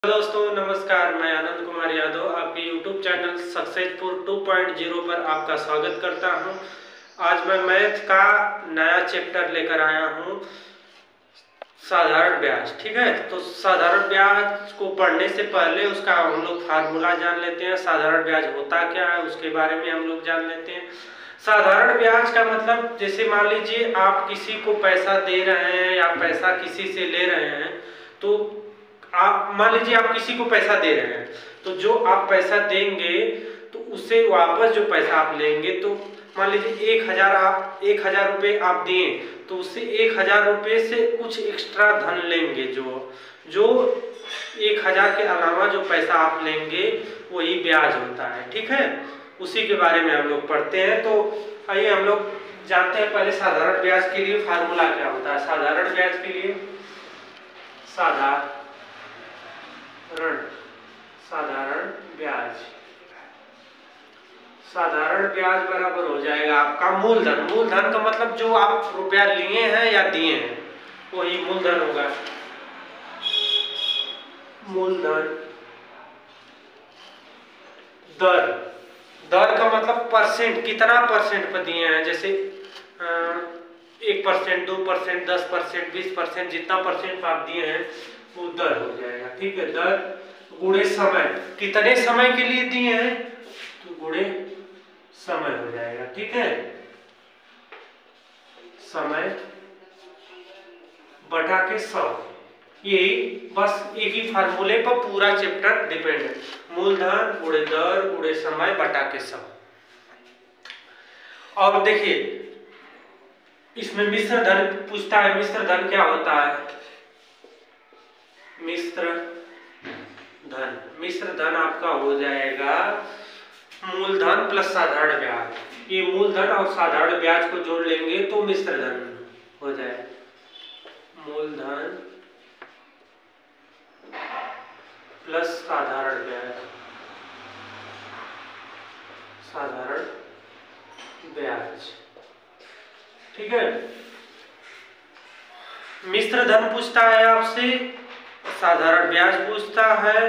दोस्तों नमस्कार, मैं आनंद कुमार यादव आपके YouTube चैनल सक्सेसफुल 2.0 पर आपका स्वागत करता हूं। आज मैं मैथ का नया चैप्टर लेकर आया हूं, साधारण ब्याज। ठीक है, तो साधारण ब्याज को पढ़ने से पहले उसका हम लोग फार्मूला जान लेते हैं। साधारण ब्याज होता क्या है उसके बारे में हम लोग जान लेते हैं। साधारण ब्याज का मतलब, जैसे मान लीजिए आप किसी को पैसा दे रहे हैं या पैसा किसी से ले रहे हैं, तो आप मान लीजिए आप किसी को पैसा दे रहे हैं, तो जो आप पैसा देंगे तो उससे वापस जो पैसा आप लेंगे, तो मान लीजिए 1000 रुपये आप दिए, तो उससे 1000 रुपये से कुछ एक्स्ट्रा धन लेंगे। जो 1000 के अलावा जो पैसा आप लेंगे वही ब्याज होता है। ठीक है, उसी के बारे में हम लोग पढ़ते हैं। तो आइए हम लोग जानते हैं पहले साधारण ब्याज के लिए फार्मूला क्या होता है। साधारण ब्याज के लिए साधारण ब्याज बराबर हो जाएगा आपका मूलधन। मूलधन का मतलब जो आप रुपया लिए हैं या दिए हैं वही मूलधन होगा। मूलधन दर का मतलब परसेंट, कितना परसेंट पर दिए हैं। जैसे 1%, 2%, 10%, 20%, जितना परसेंट आप दिए हैं वो दर हो जाएगा। ठीक है, दर गुणे समय, कितने समय के लिए दिए हैं तो गुणे समय हो जाएगा। ठीक है, समय बटा के 100। यही बस एक ही फार्मूले पर पूरा चैप्टर डिपेंड है। मूलधन गुणे दर गुणे समय बटा के 100। और देखिए इसमें मिश्र धन पूछता है। मिश्र धन क्या होता है? मिश्र धन आपका हो जाएगा मूलधन प्लस साधारण ब्याज। ये मूलधन और साधारण ब्याज को जोड़ लेंगे तो मिश्र धन हो जाए। मूलधन प्लस साधारण ब्याज, ठीक है। मिश्र धन पूछता है आपसे, साधारण ब्याज पूछता है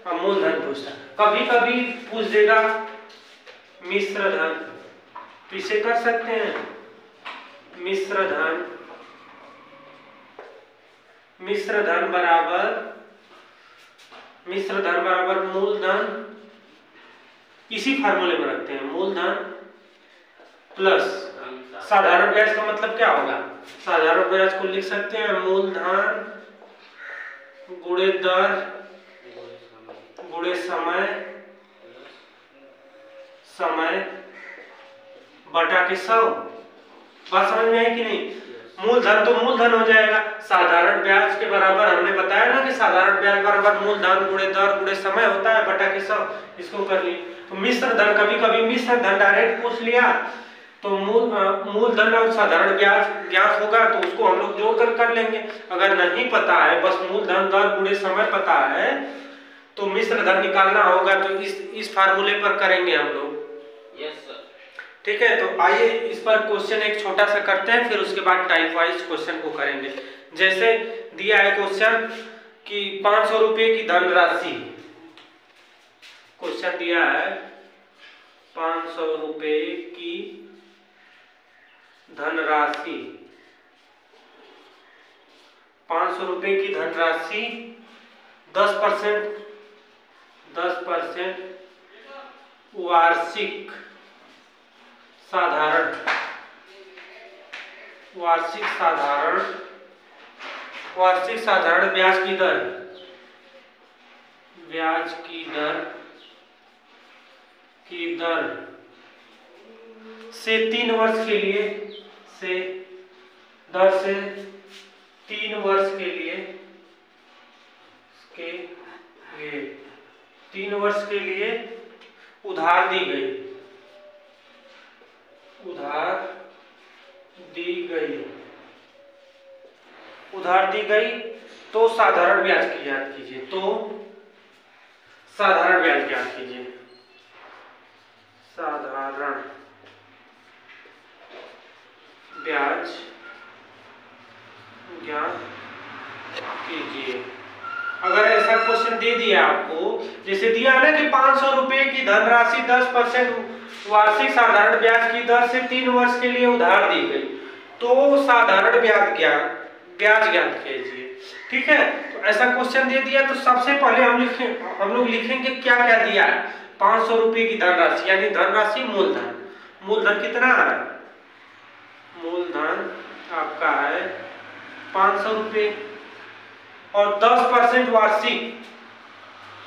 और मूलधन पूछता है। कभी कभी पूछ देगा मिश्र धन, तो इसे कर सकते हैं मिश्र धन बराबर मूलधन, इसी फार्मूले में रखते हैं। मूलधन प्लस साधारण ब्याज का मतलब क्या होगा? साधारण ब्याज को लिख सकते हैं मूलधन गुणे दर गुणे समय बटा के 100। बात समझ में आई कि नहीं? मूलधन तो मूलधन हो जाएगा। साधारण ब्याज के बराबर हमने बताया ना कि साधारण ब्याज बराबर मूलधन गुणे दर गुणे समय होता है बटा के 100। इसको कर लिए। तो मिश्र धन, कभी कभी मिश्र धन डायरेक्ट पूछ लिया तो मूलधन और साधारण ब्याज ज्ञात होगा तो उसको हम लोग जोड़कर कर लेंगे। अगर नहीं पता है, बस मूलधन दर गुणे समय पता है, तो मिश्र धन निकालना होगा तो इस फार्मूले पर करेंगे हम लोग। Yes sir. ठीक है, तो आइए इस पर क्वेश्चन एक छोटा सा करते हैं, फिर उसके बाद टाइप वाइज क्वेश्चन को करेंगे। जैसे दिया है क्वेश्चन कि 500 रुपये की धनराशि, क्वेश्चन दिया है 500 रुपये की धनराशि, 500 रुपये की धनराशि 10% वार्षिक साधारण ब्याज की दर से 3 वर्ष के लिए, से 3 वर्ष के लिए 3 वर्ष के लिए उधार दी गई तो साधारण ब्याज की ज्ञात कीजिए। साधारण ब्याज ज्ञात कीजिए। साधारण ब्याज ज्ञात कीजिए। अगर ऐसा क्वेश्चन क्वेश्चन दे दिया आपको, जैसे दिया है ना कि 500 रुपए की धनराशि 10% वार्षिक साधारण ब्याज की दर से 3 वर्ष के लिए उधार दी गई, तो साधारण ब्याज ज्ञात कीजिए। ठीक है, तो ऐसा क्वेश्चन दे दिया तो सबसे पहले हम लोग लिखेंगे क्या क्या दिया है। 500 रुपए की धनराशि यानी धनराशि मूलधन, मूलधन कितना है, मूलधन आपका है 500 रुपए और 10% वार्षिक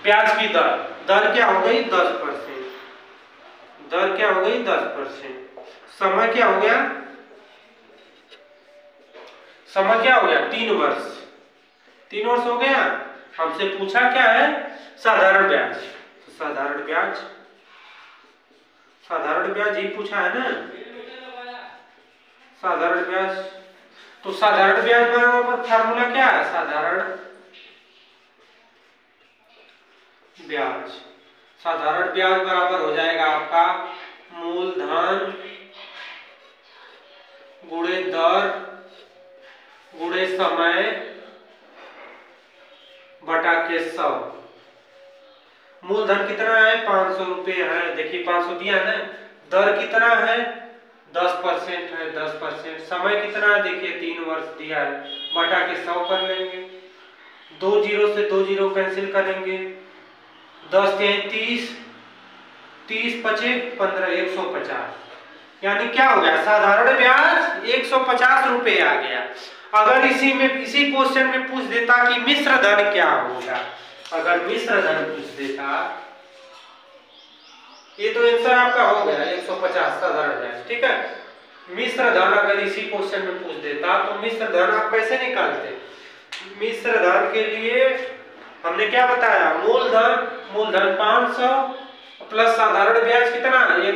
ब्याज की दर, दर क्या हो गई 10%, दर क्या हो गई 10%। समय क्या हो गया, समय क्या हो गया 3 वर्ष, 3 वर्ष हो गया। हमसे पूछा क्या है साधारण ब्याज, तो साधारण ब्याज, साधारण ब्याज ही पूछा है ना, साधारण ब्याज। तो साधारण ब्याज बराबर फार्मूला क्या है, साधारण ब्याज, साधारण ब्याज बराबर हो जाएगा आपका मूलधन गुणे दर गुणे समय बटा के 100। मूलधन कितना है 500 रुपए है, देखिए 500 दिया है ना, दर कितना है 10% है, 10%। समय कितना है देखिए 3 वर्ष दिया है, बटा के 100 कर लेंगे, 2 जीरो से 2 जीरो कैंसिल करेंगे, 10 3 30, 30 पचे 15, 150। यानी क्या हो गया साधारण ब्याज 150 रुपए आ गया। अगर इसी क्वेश्चन में पूछ देता कि मिश्र धन क्या होगा, अगर मिश्र धन पूछ देता, ये तो आंसर आपका हो गया 150 साधारण ब्याज। ठीक है, मिश्र धन अगर इसी क्वेश्चन में पूछ देता तो मिश्र धन आप कैसे निकालते। मिश्र धन के लिए हमने क्या बताया, मूलधन 500 प्लस साधारण ब्याज कितना है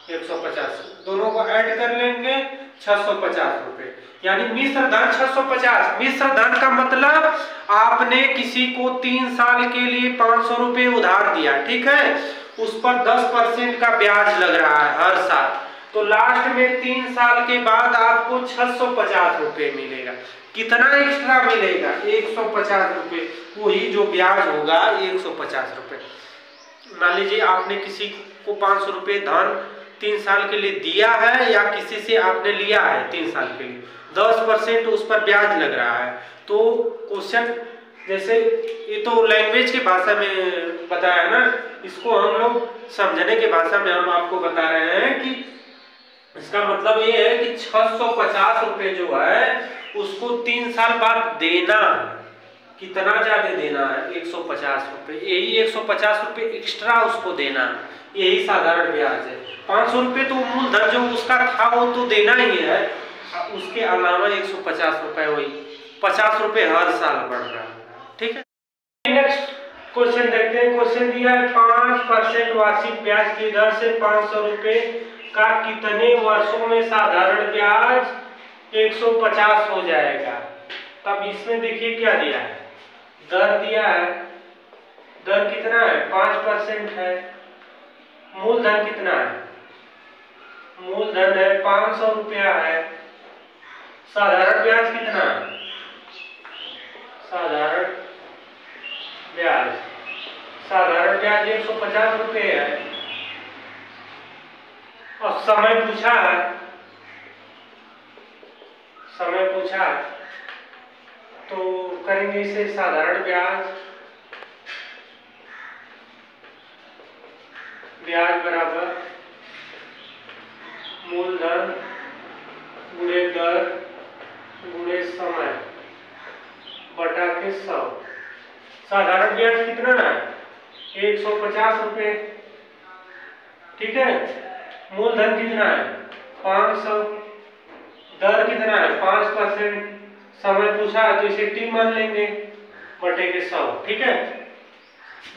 150, दोनों को ऐड कर लेंगे 650 रुपए, यानी मिश्र धन 650। मिश्र धन का मतलब आपने किसी को 3 साल के लिए 500 रुपए उधार दिया, ठीक है, उस पर 10% का ब्याज लग रहा है हर साल, तो लास्ट में 3 साल के बाद आपको 650 रुपए मिलेगा। कितना एक्स्ट्रा मिलेगा 150 रुपए, वही जो ब्याज होगा 150 रुपए। मान लीजिए आपने किसी को 500 रुपए धन 3 साल के लिए दिया है या किसी से आपने लिया है 3 साल के लिए, 10% उस पर ब्याज लग रहा है। तो क्वेश्चन जैसे ये तो लैंग्वेज की भाषा में बताया ना, इसको हम लोग समझने की भाषा में हम आपको बता रहे हैं कि इसका मतलब ये है कि 650 रुपए जो है उसको 3 साल बाद देना, कितना ज्यादा देना है 150 रुपए, यही 150 रुपए एक्स्ट्रा उसको देना, यही साधारण ब्याज है। 500 रुपए तो मूलधन जो उसका था वो तो देना ही है, उसके अलावा 150 रुपए वही 50 रुपए हर साल बढ़ रहा है। ठीक है, नेक्स्ट क्वेश्चन देखते हैं। क्वेश्चन दिया है 5% वार्षिक ब्याज की दर से 500 रुपए का कितने वर्षों में साधारण ब्याज 150 हो जाएगा। तब इसमें देखिए क्या दिया है, दर दिया है, दर कितना है 5% है, मूलधन कितना है, मूलधन है 500 रुपया है, साधारण ब्याज कितना है, साधारण ब्याज 150 रुपये है, और समय पूछा है, तो करेंगे इसे साधारण ब्याज बराबर मूलधन गुणे दर गुणे समय बटा के 100। साधारण ब्याज कितना है 150 रुपए, ठीक है, मूलधन कितना है 500, दर कितना है 5%, समय पूछा है तो इसे टी मान लेंगे बटे के 100। ठीक है,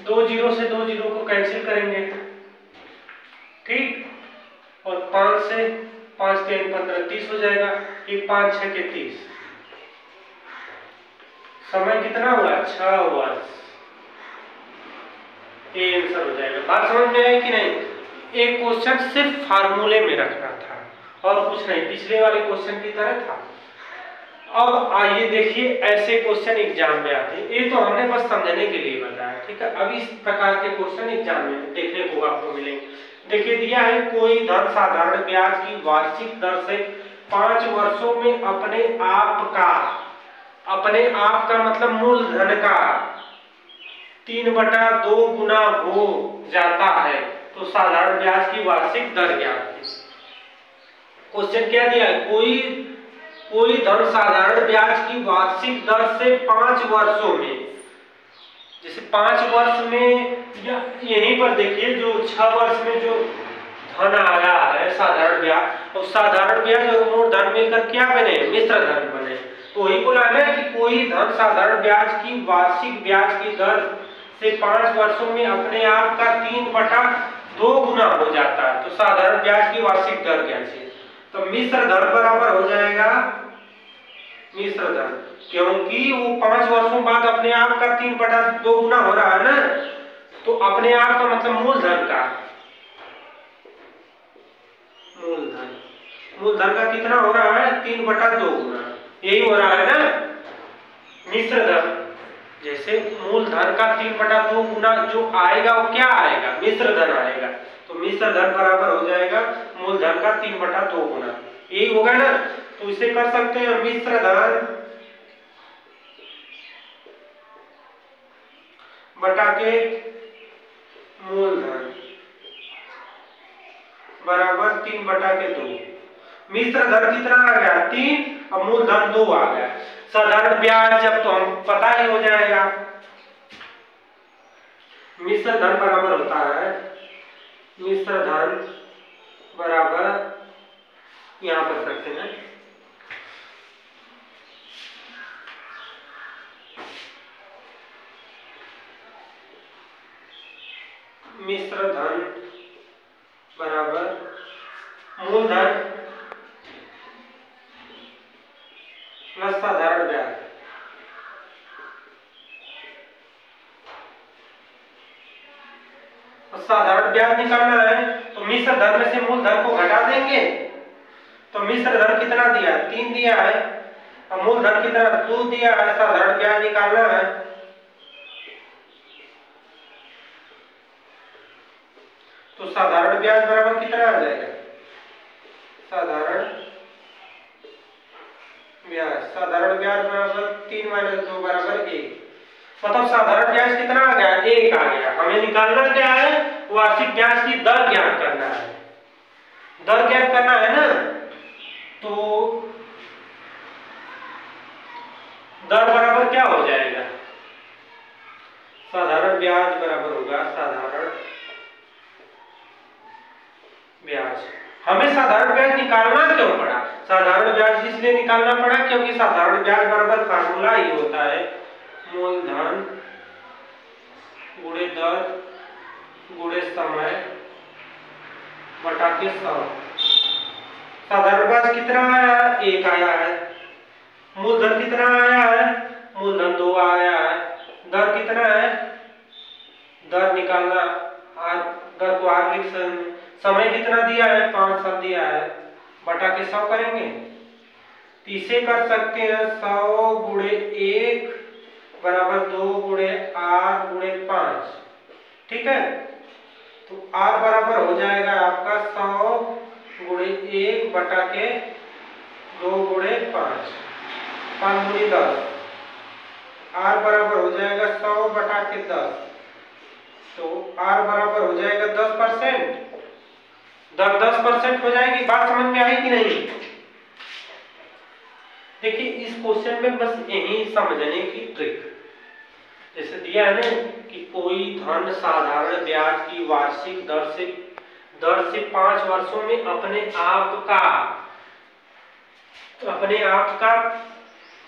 2 जीरो से 2 जीरो को कैंसिल करेंगे, ठीक, और 5 से 5 3 15 30 हो जाएगा, ये 5 6 के 30, समय कितना हुआ 6 वर्ष, ये आंसर हो जाएगा। बात समझ में आई कि नहीं। एक क्वेश्चन सिर्फ फार्मूले में रखना था और कुछ नहीं, पिछले वाले क्वेश्चन की तरह था। अब आइए देखिए ऐसे क्वेश्चन एग्जाम में आते हैं, ये तो हमने बस समझने के लिए बताया, ठीक है। अब इस प्रकार के क्वेश्चन एग्जाम में देखने को आपको मिलेंगे। देखिए दिया है कोई धन साधारण ब्याज की वार्षिक दर से 5 वर्षों में अपने आप का मतलब मूलधन का 3/2 गुना हो जाता है, तो साधारण ब्याज की वार्षिक दर ज्ञात कीजिए। क्वेश्चन क्या दिया है, कोई धन साधारण ब्याज की वार्षिक दर से 5 वर्षों में, जैसे 5 वर्ष में, या यहीं पर देखिए जो 6 वर्ष में जो धन आया है साधारण ब्याज, और साधारण ब्याज और मूलधन मिलकर क्या बने, मिश्र धन बने। तो वही बोला है ना कि कोई धन साधारण ब्याज की वार्षिक ब्याज की दर से 5 वर्षों में अपने आप का 3/2 गुना हो जाता है, तो साधारण ब्याज की वार्षिक दर क्या है, तो मिश्र धन बराबर हो जाएगा मिश्र धन, क्योंकि वो 5 वर्षों बाद अपने आप का 3/2 गुना हो रहा है ना, तो अपने आप का मतलब मूलधन का मूलधन का कितना हो रहा है, 3/2 गुना, यही हो रहा है ना मिश्र धन। जैसे मूलधन का 3/2 गुना जो आएगा वो क्या आएगा, मिश्र धन आएगा, तो मिश्र धन बराबर हो जाएगा मूलधन का 3/2 गुना, यही होगा ना। तो इसे कर सकते हैं मिश्र धन बटा के मूलधन बराबर 3/2। मिश्र धन कितना आ गया, 3, और मूलधन 2 आ गया। साधारण ब्याज जब तो हम पता ही हो जाएगा, मिश्र धन बराबर होता है, मिश्र धन बराबर, यहां पर रखते हैं, मिश्र धन बराबर मूलधन प्लस साधारण ब्याज। साधारण ब्याज निकालना है तो मिश्र धन में से मूलधन को घटा देंगे, तो मिश्र धन कितना दिया, 3 दिया है, और मूलधन कितना 2 दिया है, साधारण ब्याज निकालना है, तो साधारण ब्याज बराबर कितना आ जाएगा, साधारण ब्याज बराबर 3 - 2 बराबर 1, मतलब साधारण ब्याज कितना आ गया, 1 आ गया। हमें निकालना क्या है, वार्षिक ब्याज की दर ज्ञात करना है, दर ज्ञात करना है ना, तो दर बराबर क्या हो जाएगा, साधारण ब्याज बराबर होगा साधारण ब्याज। हमें साधारण ब्याज निकालना क्यों पड़ा, साधारण ब्याज इसलिए निकालना पड़ा क्योंकि साधारण ब्याज बराबर फार्मूला ही होता है मूलधन गुणे दर गुणे समय बटा के 100। साधारण ब्याज कितना आया है, 1 आया है, मूलधन कितना आया है, मूलधन 2 आया है, दर कितना है, दर निकालना, दर को आर लिख सकते, समय कितना दिया है, 5 साल दिया है, बटा के 100 करेंगे, तो इसे कर सकते हैं 100 गुणे 1 बराबर 2 गुणे आर गुणे 5, ठीक है। तो आर बराबर हो जाएगा आपका 100 गुणे 1 बटा के 2 गुणे 5, 5 गुणे 10, आर बराबर हो जाएगा 100 बटा के 10, तो आर बराबर हो जाएगा 10%, दर 10% हो जाएगी। बात समझ में आई कि नहीं। देखिए इस क्वेश्चन में बस यही समझने की ट्रिक, जैसे दिया है ना कि कोई धन साधारण ब्याज की वार्षिक दर से 5 वर्षों में अपने आप का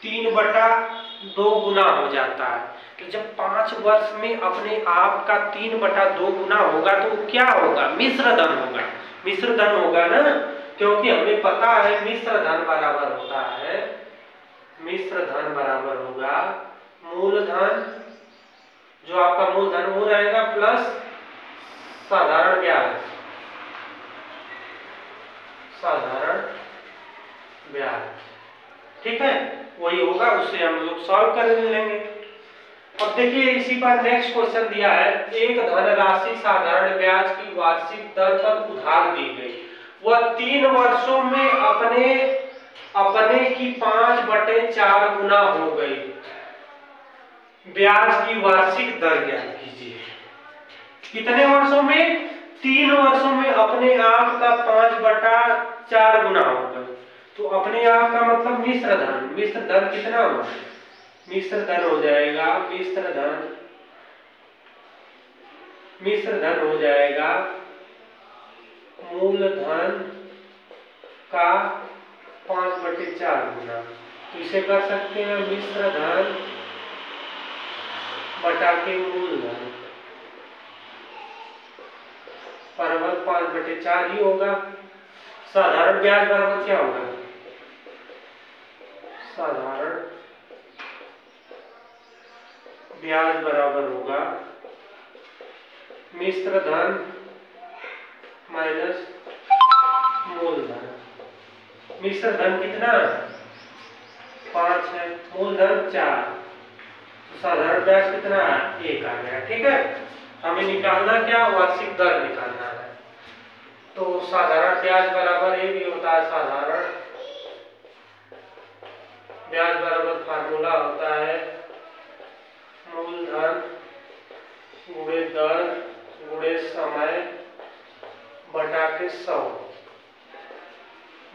3/2 गुना हो जाता है, तो जब 5 वर्ष में अपने आप का 3/2 गुना होगा तो क्या होगा, मिश्र धन होगा, मिश्र धन होगा ना, क्योंकि हमें पता है मिश्र धन बराबर होता है, मिश्र धन बराबर होगा मूलधन, जो आपका मूलधन वो रहेगा प्लस साधारण ब्याज, साधारण ब्याज, ठीक है। वही होगा, उससे हम लोग सॉल्व कर लेंगे। अब देखिए इसी पर नेक्स्ट क्वेश्चन दिया है, एक धनराशि साधारण ब्याज की वार्षिक दर पर उधार दी गई, वह 3 वर्षों में अपने की 5/4 गुना हो गई। ब्याज की वार्षिक दर ज्ञात कीजिए। कितने वर्षों में? 3 वर्षों में अपने आप का 5/4 गुना होगा। तो अपने आप का मतलब मिश्र धन। मिश्र धन कितना होगा? मिश्र धन हो जाएगा, मिश्र धन हो जाएगा मूलधन का 5/4 गुना। तो इसे कर सकते हैं मिश्र धन बटा के मूलधन बराबर 5/4 ही होगा। साधारण ब्याज बराबर क्या होगा? साधारण ब्याज बराबर होगा मिश्र धन माइनस मूलधन। मिश्र धन कितना? 5 है, मूलधन 4, तो साधारण ब्याज कितना? 1 आ गया। ठीक है, हमें निकालना क्या? वार्षिक दर निकालना है। तो साधारण ब्याज बराबर ये भी होता है, साधारण ब्याज बराबर फार्मूला होता है मूलधन गुणे दर गुणे समय बटा के 100।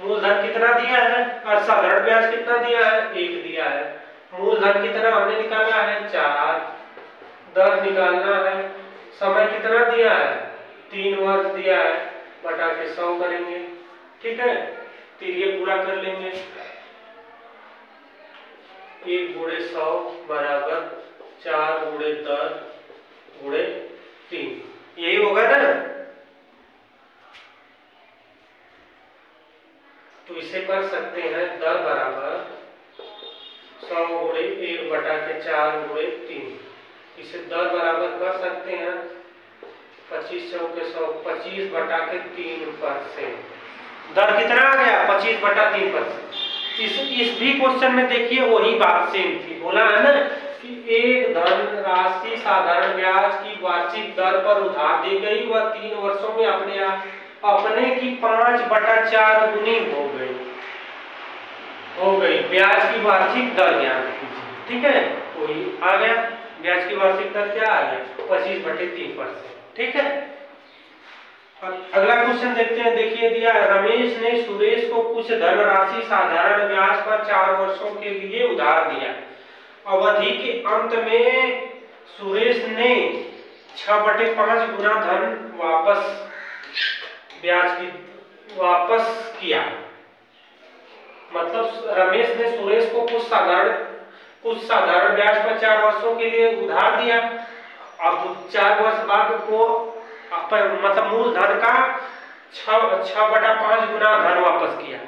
मूलधन कितना दिया है और साधारण ब्याज कितना दिया है? 1 दिया है। मूलधन कितना हमने निकाला है? 4। दर निकालना है। समय कितना दिया है? 3 वर्ष दिया है, बटा के 100 करेंगे। ठीक है, तिर्यक पूरा कर लेंगे। 1 गुणे 100 बराबर 4 गुणे 10 गुणे 3, यही होगा ना। तो इसे कर सकते हैं दर बराबर 100 गुणे 1 बटा के 4 गुणे 3। इसे दर बराबर कर सकते हैं 25 चौके 100, 25 बटा के 3%। दर कितना आ गया? 25/3%। इस भी क्वेश्चन में देखिए वही बात सेम थी, बोला है ना कि एक धन राशि साधारण ब्याज की वार्षिक दर पर उधार दी गई, वह 3 वर्षों में अपने की 5/4 गुनी हो गई। ब्याज की वार्षिक दर ज्ञात कीजिए। ठीक है, वही आ गया। ब्याज की वार्षिक दर क्या आ गया? 25/3%। ठीक है, अगला क्वेश्चन देखते हैं। देखिए दिया है, रमेश ने सुरेश को कुछ धनराशि साधारण ब्याज पर 4 वर्षों के लिए उधार दिया। अवधि के अंत में सुरेश ने 6/5 गुना धन वापस किया। मतलब रमेश ने सुरेश को कुछ साधारण ब्याज पर 4 वर्षों के लिए उधार दिया। अब 4 वर्ष बाद वो मतलब मूलधन का 6/5 गुना धन वापस किया।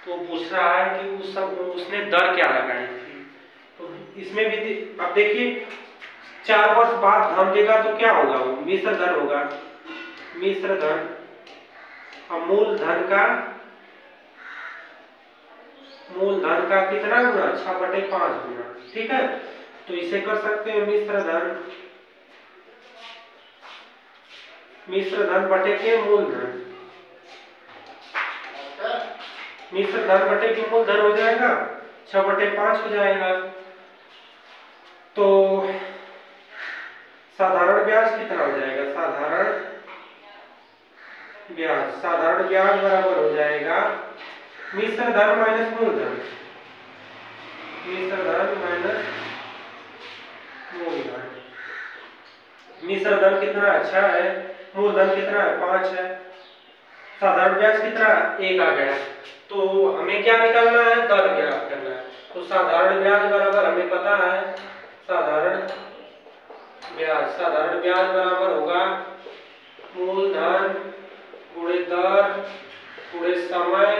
तो पूछ रहा है कि उसने दर क्या लगाई थी। तो इसमें भी अब देखिए 4 वर्ष बाद धन देगा तो क्या होगा? वो मिश्र धन होगा। मिश्र धन और मूलधन का कितना गुना? 6/5 गुना। ठीक है, तो इसे कर सकते हैं मिश्र धन बटे के मूलधन। मिश्र धन बटे के मूलधन हो जाएगा 6/5 हो जाएगा। तो साधारण ब्याज कितना हो जाएगा? साधारण ब्याज बराबर हो जाएगा मिश्र धन माइनस मूलधन। मिश्र धन माइनस मूलधन। मिश्र धन कितना? 6 है, मूलधन कितना है? 5 है, साधारण ब्याज कितना? 1 आ गया। तो हमें क्या निकालना है? दर ज्ञात करना है। तो साधारण ब्याज बराबर हमें पता है साधारण ब्याज बराबर होगा मूलधन गुणे दर गुणे समय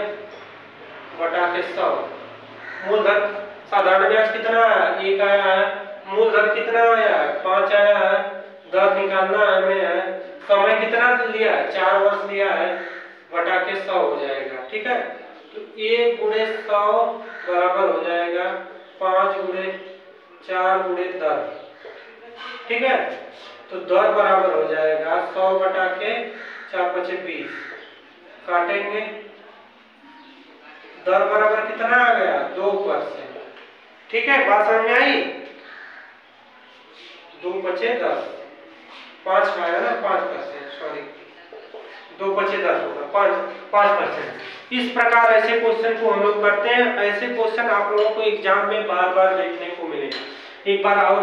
बटा के 100। मूलधन साधारण ब्याज कितना है? 1 आया है। मूलधन कितना आया है? 5 आया है। दर निकालना हमें समय कितना लिया है? 4 वर्ष लिया है, बटा के 100 हो जाएगा। ठीक है, तो 1 गुणे 100 बराबर हो जाएगा 5 गुणे 4 गुणे 10। ठीक है, तो दर बराबर हो जाएगा 100 बटा के 4 पचे 20। काटेंगे, दर बराबर कितना आ गया 2%। ठीक है, बात समझ में आई? 2 पचे 10, 5 आया ना 5%, सॉरी 2 पचे 10 होगा 5%। इस प्रकार ऐसे क्वेश्चन को हम लोग करते हैं। ऐसे क्वेश्चन आप लोगों को एग्जाम में बार बार देखने को मिलेगा। एक बार और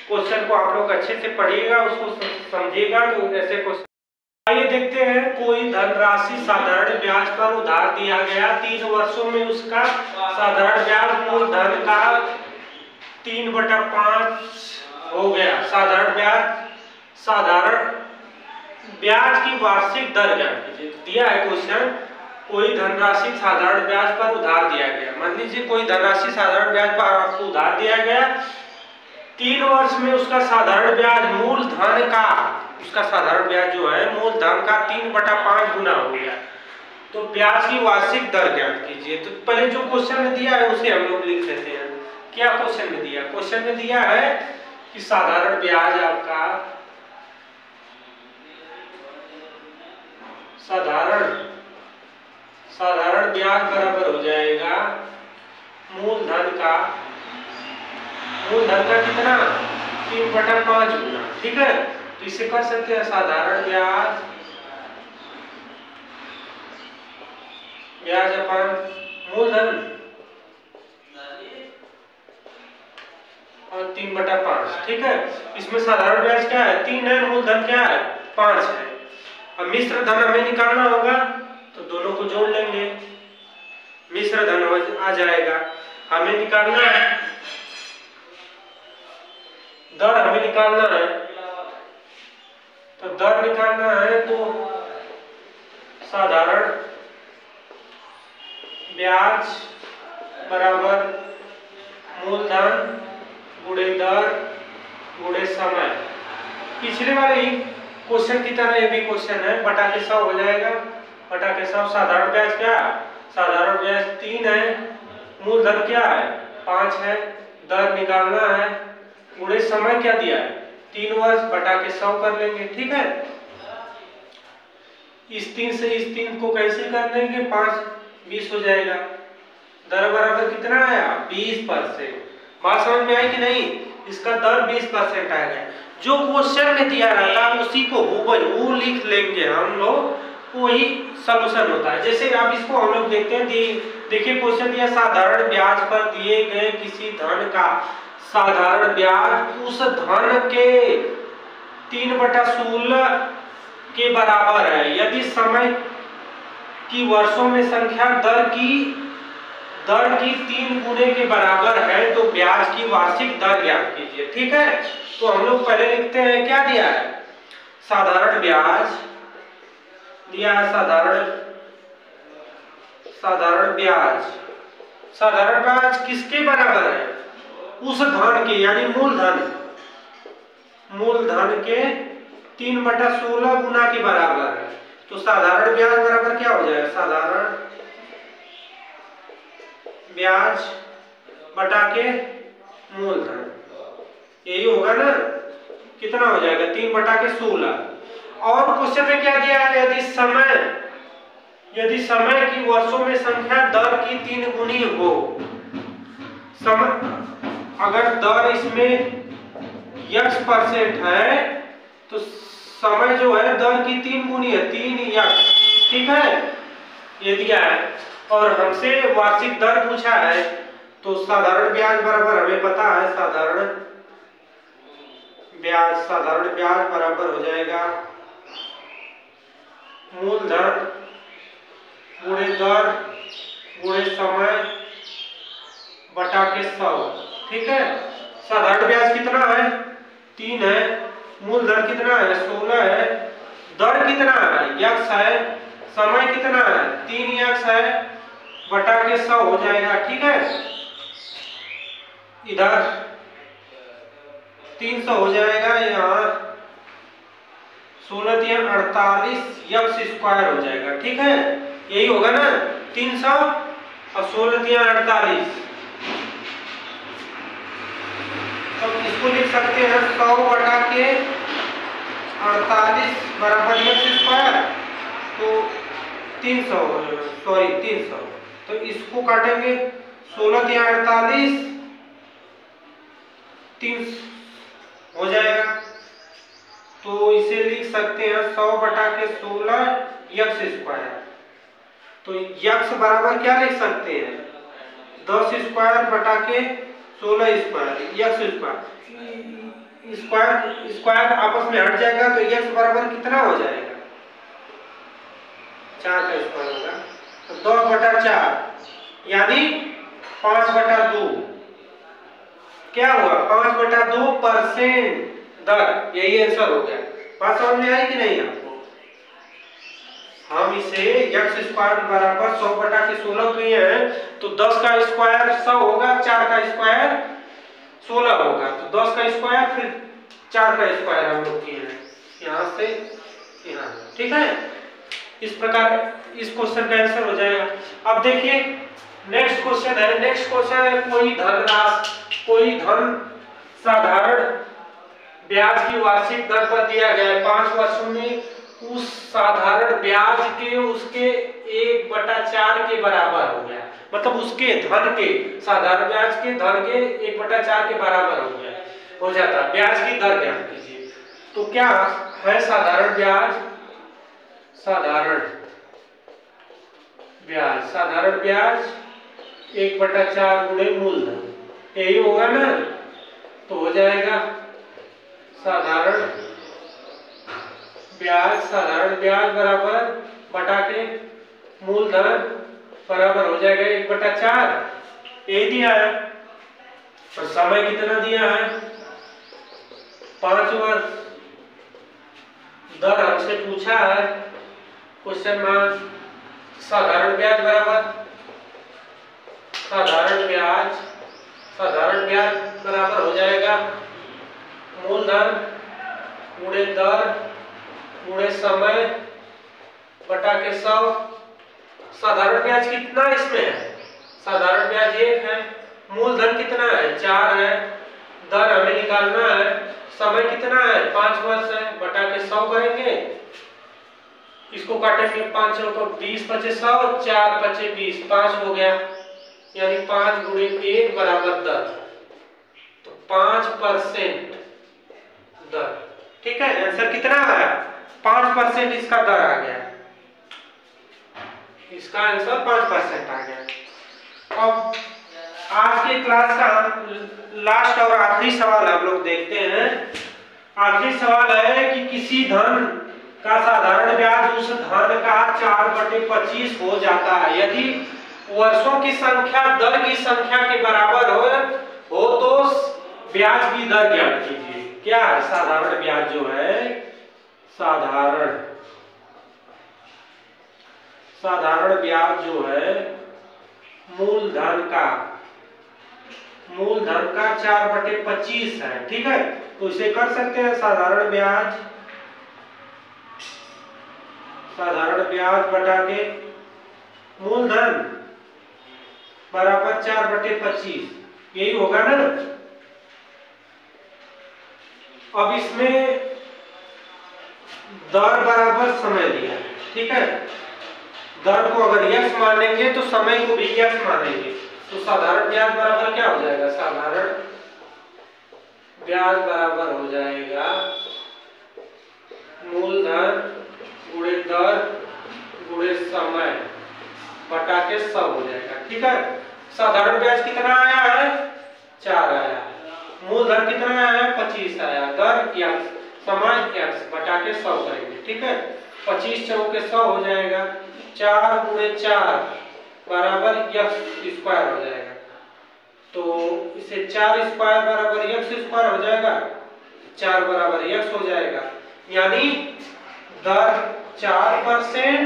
क्वेश्चन को आप लोग अच्छे से पढ़िएगा, उसको समझिएगा, तो ऐसे क्वेश्चन। आइए देखते हैं, कोई धनराशि साधारण ब्याज पर उधार दिया गया, 3 वर्षों में उसका साधारण ब्याज मूलधन का 3/5 हो गया। साधारण ब्याज की वार्षिक दर क्या दिया है क्वेश्चन। कोई धनराशि साधारण ब्याज पर उधार दिया गया, मान लीजिए कोई धनराशि साधारण ब्याज पर आपको उधार दिया गया, 3 वर्ष में उसका साधारण ब्याज मूलधन का, उसका साधारण ब्याज जो है मूलधन का 3/5 गुना हो गया। तो ब्याज की वार्षिक दर ज्ञात कीजिए। तो पहले जो क्वेश्चन में दिया है उसे हम लोग लिख लेते हैं। क्या क्वेश्चन में दिया? क्वेश्चन में दिया है कि साधारण ब्याज आपका साधारण ब्याज बराबर हो जाएगा मूलधन का कितना 3/5 गुना। ठीक है, तो इसे कर सकते हैं साधारण ब्याज अपन मूलधन और 3/5। ठीक है, इसमें साधारण ब्याज क्या है 3 है, मूलधन क्या है 5 है। अब मिश्र धन हमें निकालना होगा, तो दोनों को जोड़ लेंगे, मिश्र धन आ जाएगा। हमें निकालना है दर, हमें निकालना है, तो दर निकालना है तो साधारण ब्याज बराबर मूलधन गुणे दर गुणे समय। पिछले वाले ही क्वेश्चन की तरह ये भी क्वेश्चन है, बटा के 100 हो जाएगा, बटा के 100। साधारण ब्याज क्या, साधारण ब्याज 3 है, मूलधन क्या है 5 है, दर निकालना है, गुणे समय क्या दिया है 3 वर्ष, बटा के 100 कर लेंगे। ठीक है, इस 3 से इस 3 को कैंसिल कर देंगे, 5 20 हो जाएगा। दर बराबर कितना आया 20%। बात समझ में आई कि नहीं? इसका दर 20% आ गया। जो क्वेश्चन में दिया रहता है उसी को हूबहू लिख लेंगे हम लोग, वही सॉल्यूशन होता है। जैसे अब इसको हम लोग देखते हैं, देखिए क्वेश्चन दिया साधारण ब्याज पर दिए गए किसी धन का साधारण ब्याज उस धन के 3/16 के बराबर है यदि समय की वर्षों में संख्या दर की 3 गुने के बराबर है, तो ब्याज की वार्षिक दर ज्ञात कीजिए। ठीक है, तो हम लोग पहले लिखते हैं, क्या दिया है साधारण ब्याज दिया है, साधारण ब्याज किसके बराबर है, उस धन के यानी मूलधन के 3/16 गुना के बराबर है। तो साधारण ब्याज बराबर क्या हो जाएगा, साधारण ब्याज बटा के मूलधन, यही होगा ना, कितना हो जाएगा 3/16। और क्वेश्चन में क्या दिया है, यदि समय की वर्षों में संख्या दर की 3 गुनी हो, अगर दर इसमें x% है तो समय जो है दर की 3 गुनी है 3x। ठीक है, ये दिया है और हमसे वार्षिक दर पूछा है, तो साधारण ब्याज बराबर हमें पता है साधारण ब्याज बराबर हो जाएगा मूलधन गुणे दर गुणे समय बटा के 100। ठीक है, साधारण ब्याज कितना है 3 है, मूलधन कितना है 16 है, दर कितना है x है, समय कितना है 3x है, बटा के 100 हो जाएगा। ठीक है, इधर 300 हो जाएगा, यहाँ 16 3 48 x² हो जाएगा। ठीक है, यही होगा ना। 300 और 16 तिया 48। तो इसको लिख सकते हैं 100 बटा के 48 बराबर x स्क्वायर। तो 300 तो इसको काटेंगे 16 तिया 48 300 हो जाएगा। तो इसे लिख सकते हैं 100 बटा के 16 x स्क्वायर। तो x बराबर क्या लिख सकते हैं 10 स्क्वायर बटा के 16 स्क्वायर x स्क्वायर स्क्वायर आपस में हट जाएगा। तो x बराबर कितना हो जाएगा 4 का स्क्वायर होगा। तो 10 बटा 4 यानी 5 बटा 2 क्या हुआ 5 बटा 2% दर। यही आंसर हो गया। बात समझ में आई कि नहीं आपको? हम इसे x स्क्वायर बराबर 100 बटा के 16 किए हैं। तो 10 का स्क्वायर 100 होगा, 4 का स्क्वायर 16 होगा। तो 10 का स्क्वायर फिर 4 का स्क्वायर हम लोग किए हैं यहाँ से यहाँ। ठीक है, इस प्रकार इस क्वेश्चन का आंसर हो जाएगा। अब देखिए नेक्स्ट क्वेश्चन है। नेक्स्ट क्वेश्चन है कोई धन साधारण ब्याज की वार्षिक दर पर दिया गया है। 5 वर्षों में उस साधारण ब्याज के उसके 1/4 के बराबर हो गया। मतलब उसके धन के साधारण ब्याज के धन के 1/4 के बराबर हो जाता है। ब्याज की दर ज्ञात कीजिए। तो क्या है साधारण ब्याज? साधारण ब्याज 1/4 गुणे मूलधन, यही होगा ना। तो हो जाएगा साधारण ब्याज बराबर बटा के मूलधन बराबर हो जाएगा 1/4। यही दिया है। और समय कितना दिया है 5 वर्ष। दर हमसे पूछा है क्वेश्चन में साधारण ब्याज बराबर साधारण ब्याज बराबर हो जाएगा मूलधन गुणे दर गुणे समय बटा के 100। साधारण ब्याज कितना इसमें है? साधारण ब्याज 1 है। मूलधन कितना है 4 है। दर हमें निकालना है। समय कितना है 5 वर्ष है। बटा के 100 करेंगे। इसको काटेंगे 5 को 20 पचे 100 4 पचे 20 5 हो गया। यानी 5 गुणे 1 बराबर 10। तो 5% दर। ठीक है, आंसर कितना आया 5% इसका दर आ गया। इसका आंसर 5% आ गया। अब आज के क्लास का लास्ट और आखिरी सवाल हम लोग देखते हैं। आखिरी सवाल है कि किसी धन का साधारण ब्याज उस धन का 4/25 हो जाता है यदि वर्षों की संख्या दर की संख्या के बराबर हो तो ब्याज की दर ज्ञात कीजिए। क्या है साधारण ब्याज जो है साधारण ब्याज जो है मूलधन का 4/25 है। ठीक है, तो इसे कर सकते हैं साधारण ब्याज बटा के मूलधन बराबर 4/25। यही होगा ना। अब इसमें दर बराबर समय दिया है। ठीक है, दर को अगर x मानेंगे तो समय को भी x मानेंगे। तो साधारण ब्याज बराबर क्या हो जाएगा? साधारण ब्याज बराबर हो जाएगा मूलधन गुणे दर गुणे समय बटा के 100 हो जाएगा। ठीक है, साधारण ब्याज कितना आया है 4 आया। मूलधन कितना आया है 25 आया। दर x समय x बटा के 100 करेंगे। ठीक है, 25 चौके 100 हो जाएगा। 4 गुणे 4 बराबर x स्क्वायर हो जाएगा। तो इसे 4 स्क्वायर बराबर x स्क्वायर हो जाएगा। 4 बराबर x हो जाएगा। यानी दर 4%,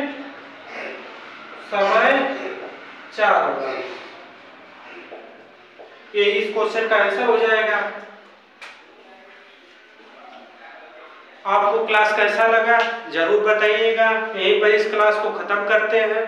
समय 4 होगा। ये इस क्वेश्चन का आंसर हो जाएगा। आपको क्लास कैसा लगा जरूर बताइएगा। यहीं पर इस क्लास को खत्म करते हैं।